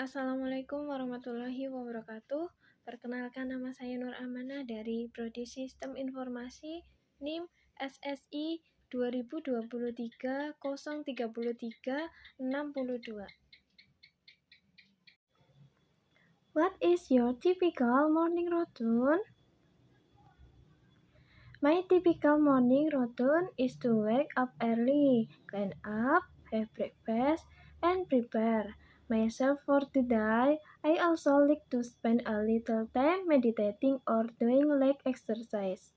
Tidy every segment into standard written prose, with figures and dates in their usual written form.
Assalamualaikum warahmatullahi wabarakatuh. Perkenalkan, nama saya Nur Amanah dari Prodi Sistem Informasi NIM SSI 2023 033 62. What is your typical morning routine? My typical morning routine is to wake up early, clean up, have breakfast, and prepare myself for the day. I also like to spend a little time meditating or doing leg exercise.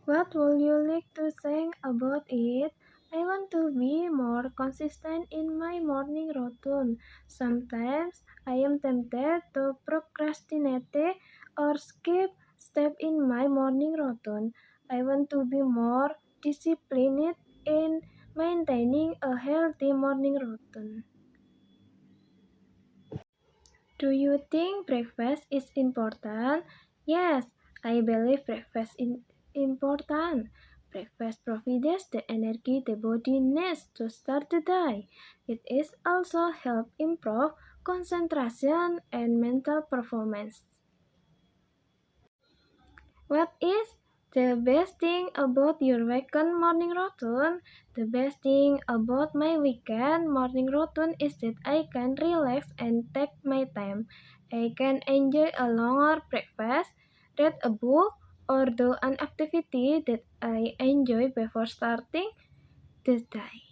What would you like to say about it? I want to be more consistent in my morning routine. Sometimes I am tempted to procrastinate or skip step in my morning routine. I want to be more disciplined in maintaining a healthy morning routine. Do you think breakfast is important? Yes, I believe breakfast is important. Breakfast provides the energy the body needs to start the day. It is also help improve concentration and mental performance. What is the best thing about your weekend morning routine? The best thing about my weekend morning routine is that I can relax and take my time. I can enjoy a longer breakfast, read a book, or do an activity that I enjoy before starting the day.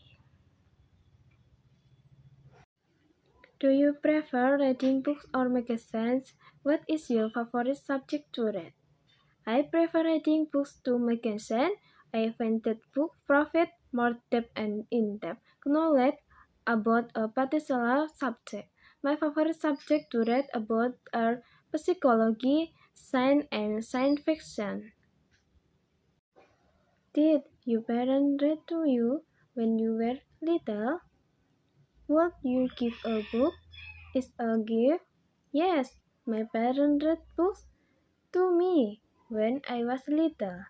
Do you prefer reading books or magazines? What is your favorite subject to read? I prefer reading books to magazine. I find that books provide more depth and in-depth knowledge about a particular subject. My favorite subject to read about are psychology, science, and science fiction. Did your parents read to you when you were little? Would you give a book? Is a gift? Yes, my parents read books to me when I was little.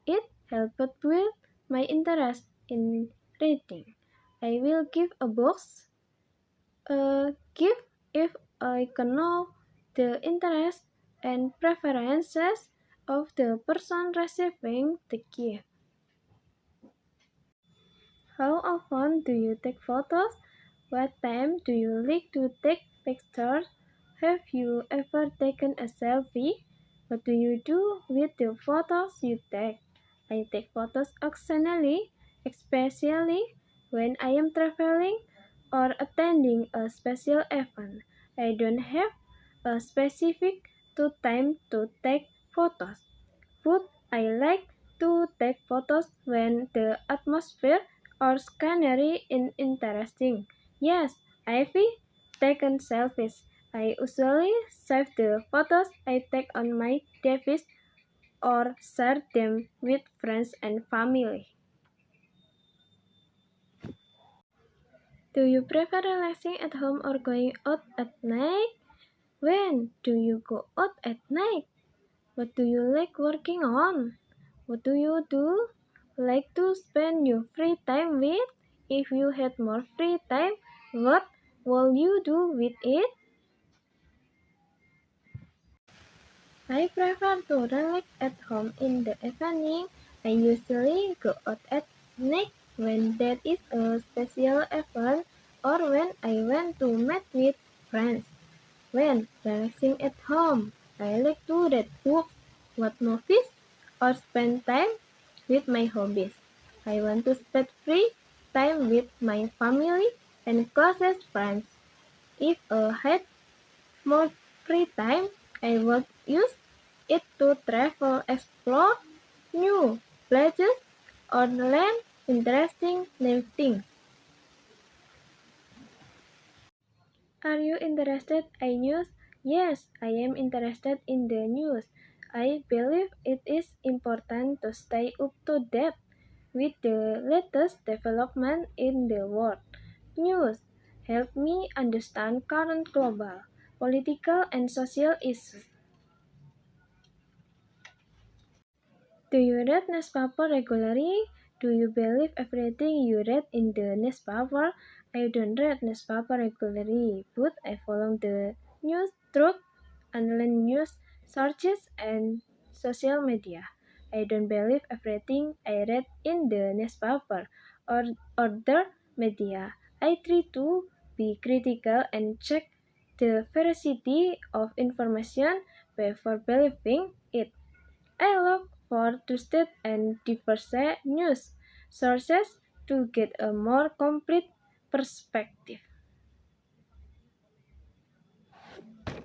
It helped build my interest in reading. I will give a box a gift if I can know the interest and preferences of the person receiving the gift. How often do you take photos? What time do you like to take pictures? Have you ever taken a selfie? What do you do with the photos you take? I take photos occasionally, especially when I am traveling or attending a special event. I don't have a specific time to take photos, but I like to take photos when the atmosphere or scenery is interesting. Yes, I've taken selfies. I usually save the photos I take on my device or share them with friends and family. Do you prefer relaxing at home or going out at night? When do you go out at night? What do you like working on? What do you do like to spend your free time with? If you had more free time, what will you do with it? I prefer to relax at home in the evening. I usually go out at night when there is a special event or when I want to meet with friends. When relaxing at home, I like to read books, watch movies, or spend time with my hobbies. I want to spend free time with my family and closest friends. If I had more free time, I would use it to travel, explore new places, or learn interesting new things. Are you interested in news? Yes, I am interested in the news. I believe it is important to stay up to date with the latest development in the world. News help me understand current global, political, and social issues. Do you read newspaper regularly? Do you believe everything you read in the newspaper? I don't read newspaper regularly, but I follow the news through online news sources and social media. I don't believe everything I read in the newspaper or other media. I try to be critical and check the veracity of information before believing it. I look for trusted and diverse news sources to get a more complete perspective.